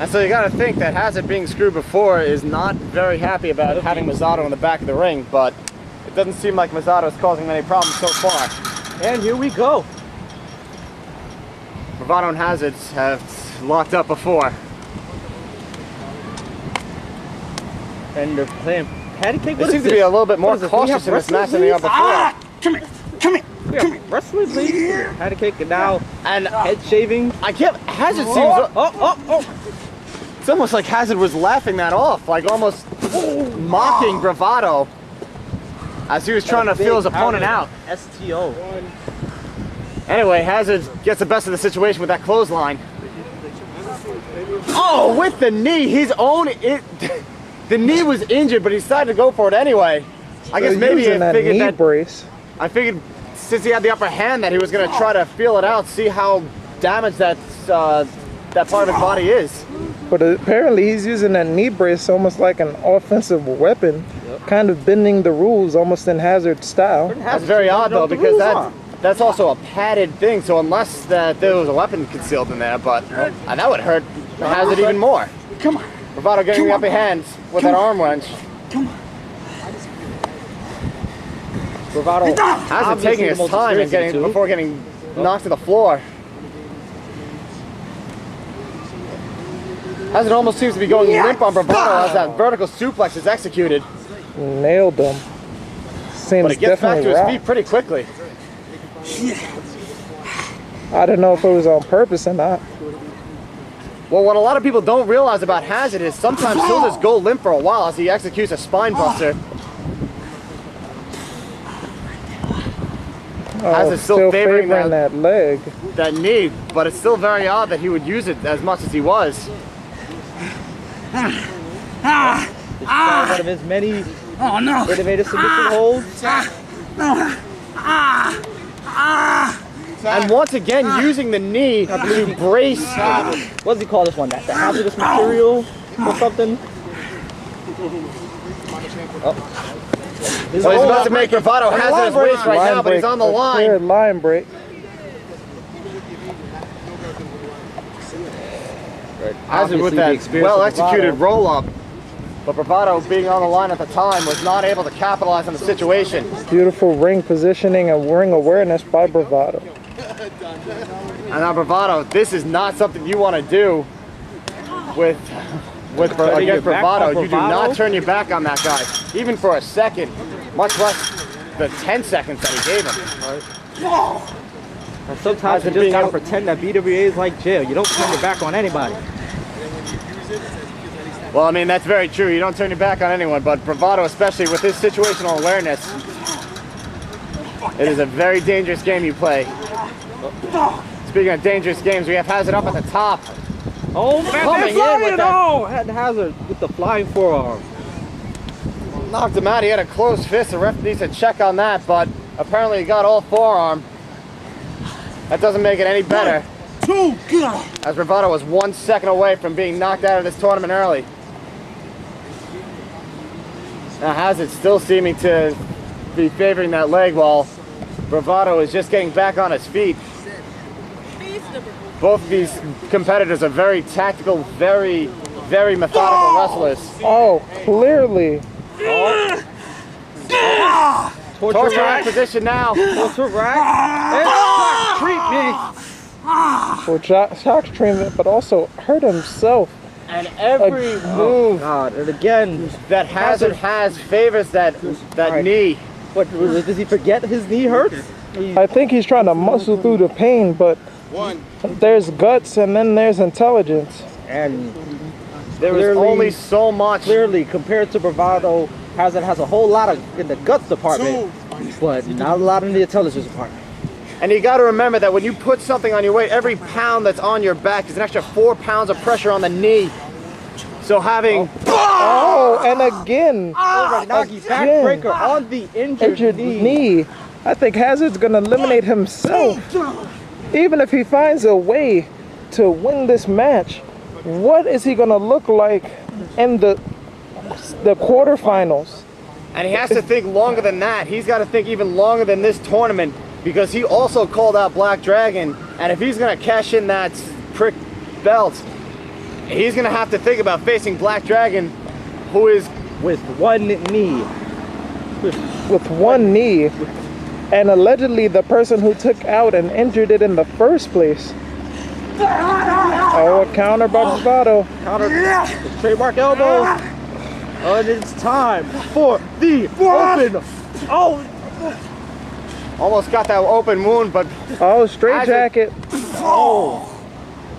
And so you got to think that Hazard being screwed before is not very happy about having Bravado in the back of the ring, but it doesn't seem like Bravado is causing any problems so far. And here we go. Bravado and Hazard have locked up before. And they're playing patty cake. They seem to be a little bit more cautious in this match than they are before. Ah, come here, come here, come here. Wrestling, please. Patty cake and now head shaving. I can't. Hazard seems. Oh. It's almost like Hazard was laughing that off, like almost mocking Bravado as he was trying to feel his opponent out. STO. Anyway, Hazard gets the best of the situation with that clothesline. Oh, with the knee. His own. The knee was injured, but he decided to go for it anyway. I guess maybe he figured that brace. I figured since he had the upper hand that he was going to try to feel it out, see how damaged that part of his body is. But apparently he's using that knee brace almost like an offensive weapon, kind of bending the rules almost in Hazard style. That's very odd though, because that's also a padded thing, so unless there was a weapon concealed in there, but that would hurt Hazard even more. Come on. Bravado getting the upper hand with that arm wrench. Come on. Bravado Hazard taking his time and before getting knocked to the floor. Hazard almost seems to be going limp on Bravado as that vertical suplex is executed. Nailed him. Seems But he gets back to his feet pretty quickly. I don't know if it was on purpose or not. Well, what a lot of people don't realize about Hazard is sometimes he'll just go limp for a while as he executes a spine buster. Hazard's still favoring that leg. That knee, but it's still very odd that he would use it as much as he was. One of his many innovative submission holds. And once again, using the knee to brace. What does he call this one? That's the hazardous material or something? So he's about to make Bravado hazardous waste right now, but he's on the line. Line break. Hazard with that well-executed roll-up. But Bravado, being on the line at the time, was not able to capitalize on the situation. Beautiful ring positioning and ring awareness by Bravado. And now Bravado, this is not something you want to do against Bravado. You do not turn your back on that guy, even for a second, much less the 10 seconds that he gave him. And sometimes you just gotta pretend that BWA is like jail. You don't turn your back on anybody. Well, I mean, that's very true. You don't turn your back on anyone, but Bravado, especially with his situational awareness, it is a very dangerous game you play. Speaking of dangerous games, we have Hazard up at the top. Oh, man, coming in with that. Hazard with the flying forearm. Knocked him out. He had a closed fist. The ref needs to check on that, but apparently he got all forearm. That doesn't make it any better. As Bravado was 1 second away from being knocked out of this tournament early. Now Hazard still seeming to be favoring that leg while Bravado is just getting back on his feet. Both of these competitors are very tactical, very methodical wrestlers. Oh, clearly. Torture rack position now. Torture rack. And shock treatment. For shock treatment, but also hurt himself. And every move and again that Hazard has favors that knee. What, does he forget his knee hurts? I think he's trying to muscle through the pain, but there's guts and then there's intelligence. And there is only so much. Clearly, compared to Bravado, Hazard has a whole lot in the guts department, but not a lot in the intelligence department. And you got to remember that when you put something on your weight, every pound that's on your back is an extra 4 pounds of pressure on the knee. So having and again, backbreaker on the injured knee. I think Hazard's gonna eliminate himself. Even if he finds a way to win this match, what is he gonna look like in the quarterfinals? And he has to think longer than that. He's got to think even longer than this tournament, because he also called out Black Dragon, and if he's going to cash in that prick belt, he's gonna have to think about facing Black Dragon, who is with one knee. With one knee. And allegedly the person who took out and injured it in the first place. Oh, a counter by Bravado. Counter, the trademark elbow. And it's time for the open. Oh, almost got that open wound, but oh, straight jacket. Oh,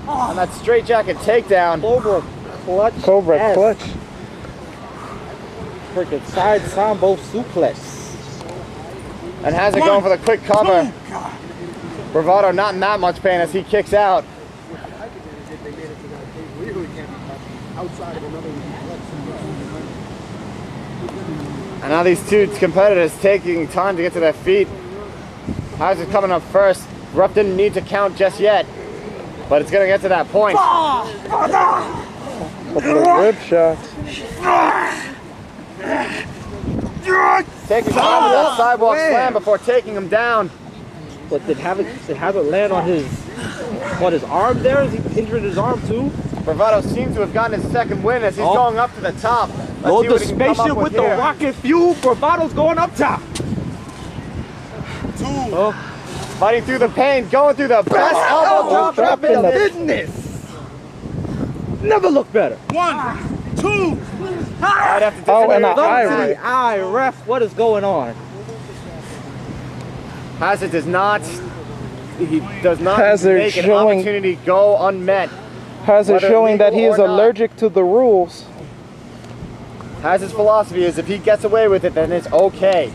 and that straight jacket takedown. Cobra clutch. Cobra clutch. Freaking side sambo suplex. And has it going for the quick cover. Bravado not in that much pain as he kicks out. And now these two competitors taking time to get to their feet. Hazard coming up first. Ref didn't need to count just yet, but it's going to get to that point. Couple of rib shots. Taking time with that sidewalk slam before taking him down. But did Hazard land on his arm there? Is he injured his arm too? Bravado seems to have gotten his second win as he's going up to the top. Load the spaceship with the rocket fuel. Bravado's going up top. Fighting through the pain, going through the best elbow drop in the business. Never looked better. 1, 2. Right after Oh, and an eye ref. What is going on? Hazard does not Hazard make an showing- opportunity go unmet. Hazard Whether showing that he legal is or not. allergic to the rules. Hazard's philosophy is if he gets away with it, then it's okay.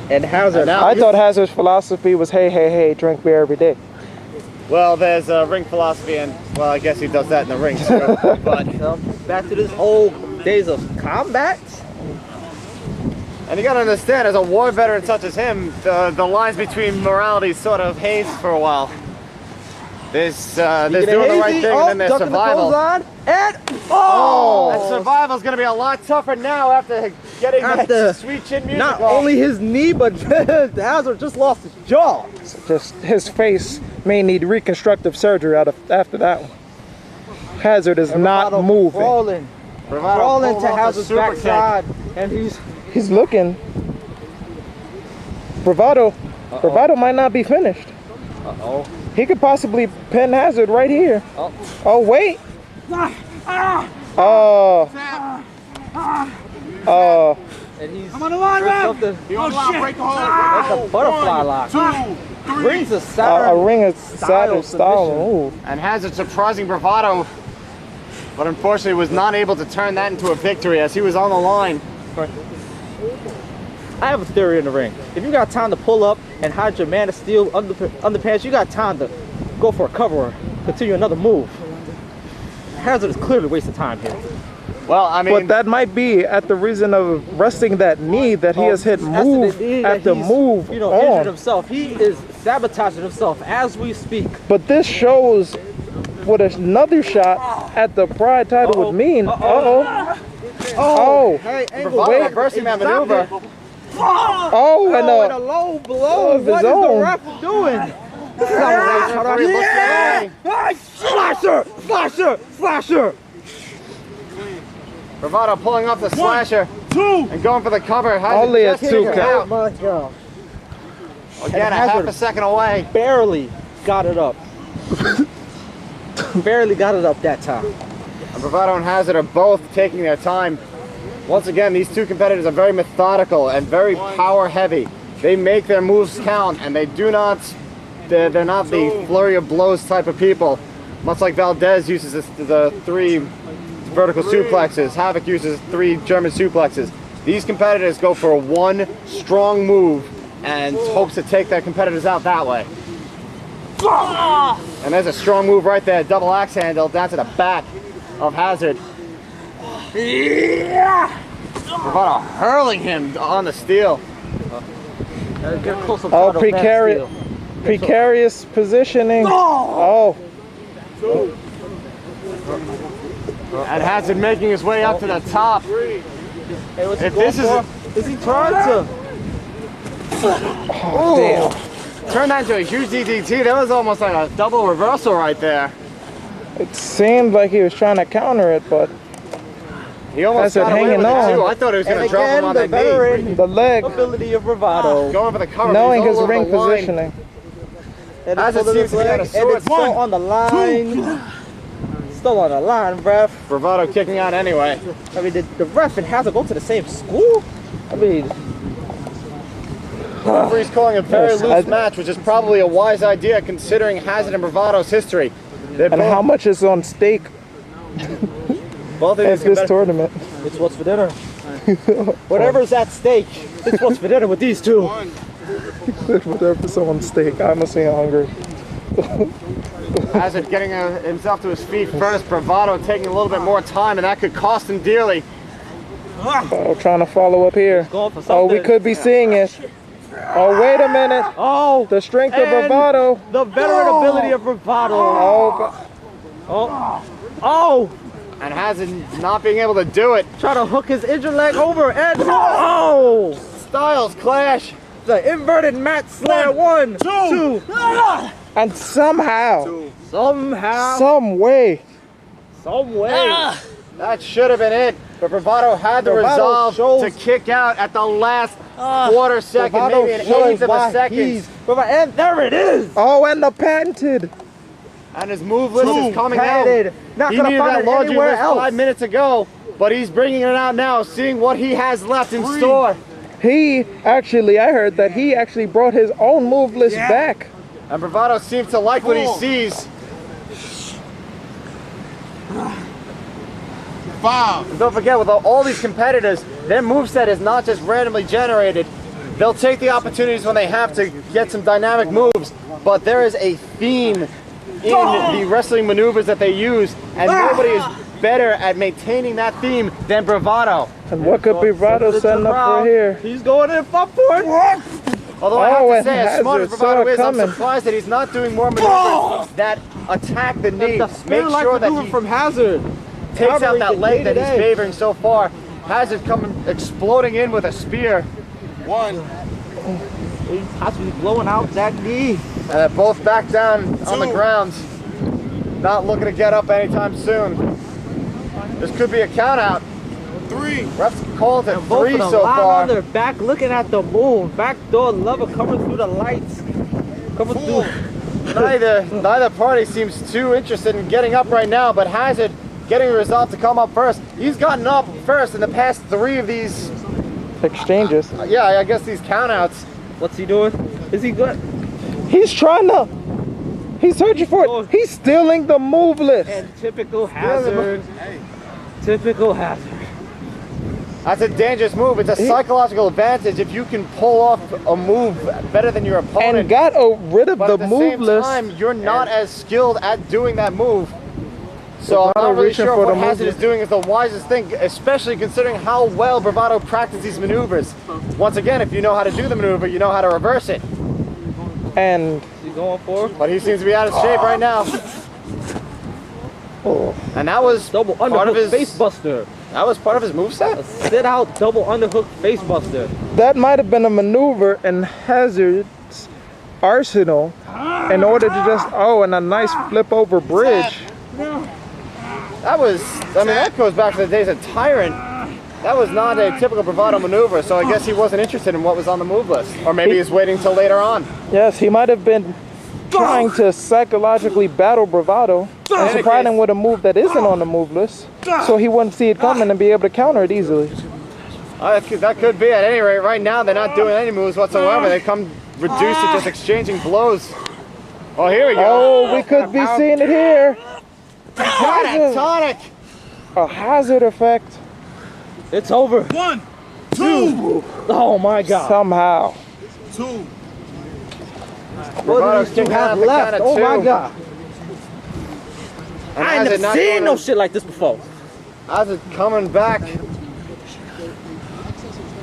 And Hazard. I thought Hazard's philosophy was, hey, hey, hey, drink beer every day. Well, there's a ring philosophy, and well, I guess he does that in the ring too. But back to this old days of combat. and you gotta understand, as a war veteran such as him, the lines between morality sort of haze for a while. There's doing the right thing, and then there's survival. And And survival's gonna be a lot tougher now after getting that sweet chin music. not off. only his knee, but Hazard just lost his jaw. Just his face may need reconstructive surgery after that one. Hazard is not moving. Crawling Bravado to Hazard's super backside, and He's looking. Bravado might not be finished. Uh-oh. He could possibly pin Hazard right here. Oh, wait. And he's I'm on the line, man. You want to break the hold. That's a butterfly lock. 2, 3. Brings a A Saturn. ring of Saturn style move. And Hazard surprising Bravado, but unfortunately was not able to turn that into a victory as he was on the line. I have a theory in the ring. If you got time to pull up and hide your Man of Steel underpants, you got time to go for a cover or continue another move. Hazard is clearly wasting time here. Well, I mean, But that might be at the reason of resting that knee that he has hit move after move injured on. himself. He is sabotaging himself as we speak. But this shows what another shot at the Pride title would mean. Oh, Hey, Bravado wait. reversing that maneuver. oh, and and a low blow. of his What is the own. ref doing? Slasher. Bravado pulling off the slasher 2. and going for the cover. Hazard Only a just 2 kicked count. out. My God. Again, a Hazard half a second away. Barely got it up. Barely got it up that time. And Bravado and Hazard are both taking their time. Once again, these two competitors are very methodical and very power heavy. They make their moves count, and they're not the flurry of blows type of people. Much like Valdez uses the 3 vertical suplexes, Havoc uses 3 German suplexes. These competitors go for one strong move and hopes to take their competitors out that way. And there's a strong move right there, double axe handle down to the back of Hazard. Bravado hurling him on the steel. Get close up Oh, to the back precarious positioning. Oh, And Hazard making his way up to the top. Hey, what's he If going this is for? Is he trying to? damn. turned that into a huge DDT. That was almost like a double reversal right there. It seemed like he was trying to counter it, but He almost Hazard got away hanging with it on. too. I thought he was going to drop him on the the knee. veteran the leg, ability of Bravado. Going for the cover. knowing but he's his all over ring the line. positioning. And As it's it seems to be leg, out of and sorts. it's still on the line. Still on the line, ref. Bravado kicking out anyway. I mean, the ref and Hazard go to the same school? I mean, The referee's calling a very Yes, loose match, which is probably a wise idea considering Hazard and Bravado's history. They're And how much is on stake both of at these this competitors. tournament? it's what's for dinner. Whatever's at stake, it's what's for dinner with these two. Whatever's on stake, I'm hungry. Hazard getting himself to his feet first. Bravado taking a little bit more time, and that could cost him dearly. Oh, trying to follow up here. Going for Oh, we something. could be seeing it. Oh, wait a minute. Oh, The strength of and Bravado. the veteran ability of Bravado. Oh, Oh, oh, And Hazard not being able to do it. try to hook his injured leg over and oh, Styles clash. the inverted mat slam. One, two. and somehow, Somehow, some way, some way. That should have been it. But Bravado had the Bravado resolve shows- to kick out at the last quarter second, Bravado maybe an shows eighth of why a second. he's- And there it is. oh, and the patented. And his move list is coming Padded. out. Not He gonna needed find that it laundry anywhere list else. 5 minutes ago, but he's bringing it out now, seeing what he has left in store. He actually, I heard that he actually brought his own move list back. And Bravado seems to like what he sees. 5. And don't forget, with all these competitors, their moveset is not just randomly generated. They'll take the opportunities when they have to get some dynamic moves, but there is a theme in the wrestling maneuvers that they use, and nobody is better at maintaining that theme than Bravado. And what could Bravado setting up for here? He's going in up for it. Although I have Oh, to and say, as smart as Hazard saw Bravado it is, I'm coming. surprised that he's not doing more maneuvers that attack the knee. The Make spirit-like sure that maneuver he from Hazard takes out covering that the leg that he's day-to-day. favoring so far. Hazard coming exploding in with a spear. 1. He's possibly blowing out that knee. And they're both back down on the ground. Not looking to get up anytime soon. This could be a count out. 3. Refs called it Both 3 of them so lying far. on their back, looking at the moon. Backdoor lover coming through the lights. Coming through. Neither party seems too interested in getting up right now, but Hazard getting a resolve to come up first. He's gotten up first in the past 3 of these, Exchanges. yeah, I guess these countouts. What's he doing? Is he good? He's trying to. He's searching for it. He's stealing the move list. And typical Hazard. Typical Hazard. That's a dangerous move. It's a psychological advantage if you can pull off a move better than your opponent. And got rid of but the at the move same list. time, you're not as skilled at doing that move. So I'm Bravado not really reaching sure for what the move Hazard is doing is the wisest thing, especially considering how well Bravado practiced these maneuvers. Once again, if you know how to do the maneuver, you know how to reverse it. And Is he going for it? But he seems to be out of shape right now. And that was Double part of underhook his face buster. That was part of his moveset? A sit out double underhook face buster. that might have been a maneuver in Hazard's arsenal in order to just, and a nice flip over bridge. That was, I mean, that goes back to the days of Tyrant. That was not a typical Bravado maneuver, so I guess he wasn't interested in what was on the move list. Or maybe he's waiting till later on. Yes, he might have been trying to psychologically battle Bravado and surprise him with a move that isn't on the move list, so he wouldn't see it coming and be able to counter it easily. That could be. At any rate, right now they're not doing any moves whatsoever. They come reduced to just exchanging blows. Oh, here we go. Oh, we could be seeing it here. Tonic. A Hazard effect It's over. 1, 2, Oh my god. somehow. 2. What do Bravado's these two kicking out have the left? count of Oh my 2. god. And I ain't Hazard never not seen going no to- shit like this before. Hazard coming back.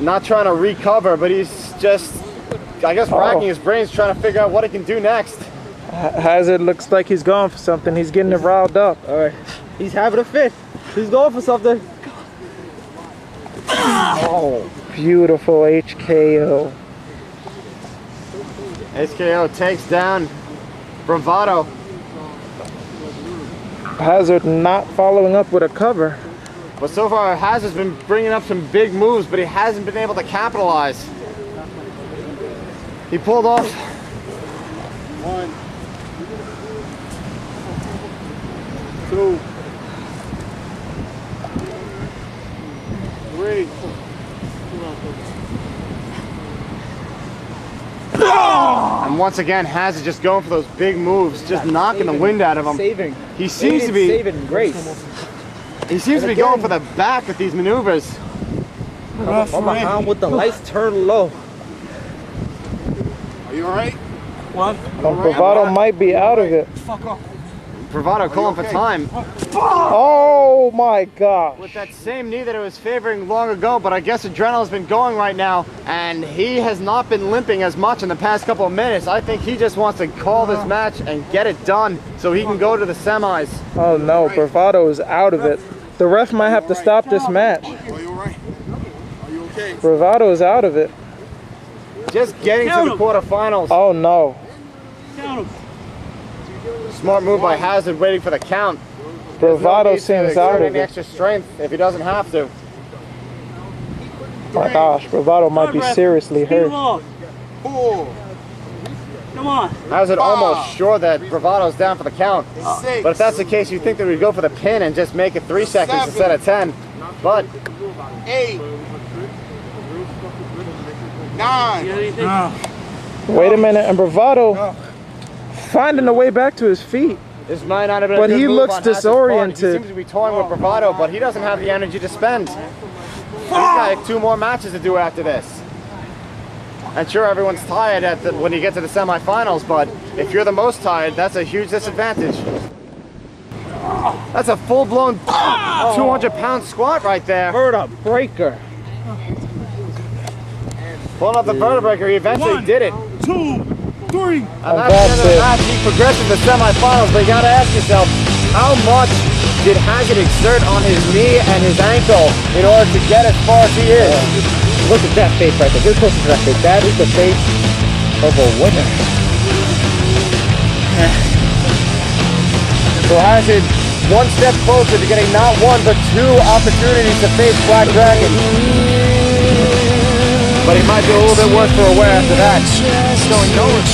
Not trying to recover, but he's just, I guess, racking his brains trying to figure out what he can do next. Hazard looks like he's going for something. He's getting it riled up. Alright. He's having a fit. He's going for something. Oh, beautiful HKO. HKO takes down Bravado. Hazard not following up with a cover. But so far, Hazard's been bringing up some big moves, but he hasn't been able to capitalize. He pulled off. 1, 2, 3. And once again, Hazard just going for those big moves, just knocking the wind out of him. Saving. He seems to be saving grace. He seems to be going for the back with these maneuvers. I'm behind with the lights turned low. Are you alright? Bravado might be out of it. Bravado calling for time. Oh my gosh. With that same knee that it was favoring long ago, but I guess adrenaline's been going right now, and he has not been limping as much in the past couple of minutes. I think he just wants to call this match and get it done so he can go to the semis. Oh no, Bravado is out of it. The ref might have to stop this match. Are you alright? Are you okay? Bravado is out of it. Just getting to the quarterfinals. Oh no. Smart move by Hazard, waiting for the count. Bravado There's no need seems to out exert of any it. extra strength if he doesn't have to. My gosh, Bravado might be seriously hurt. 4, Hazard almost sure that Bravado's down for the count. 6. But if that's the case, you think that we'd go for the pin and just make it 3 seconds instead of 10. But 8, 9. Wait a minute, and Bravado finding a way back to his feet. this might not have been But a good he move looks on Hazard's part. disoriented. He seems to be toying with Bravado, but he doesn't have the energy to spend. He's got like 2 more matches to do after this. And sure, everyone's tired when you get to the semifinals, but if you're the most tired, that's a huge disadvantage. That's a full-blown 200-pound squat right there. Vertebreaker. Pulling up the vertebraker, he eventually did it. 2, 3. And that's the end of the match. He progressed to the semifinals, but you gotta ask yourself, how much did Hazard exert on his knee and his ankle in order to get as far as he is? Look at that face right there. Get closer to that face. That is the face of a winner. So Hazard, 1 step closer to getting not 1 but 2 opportunities to face Black Dragon. But he might do a little bit worse for a wear after that. Going nowhere.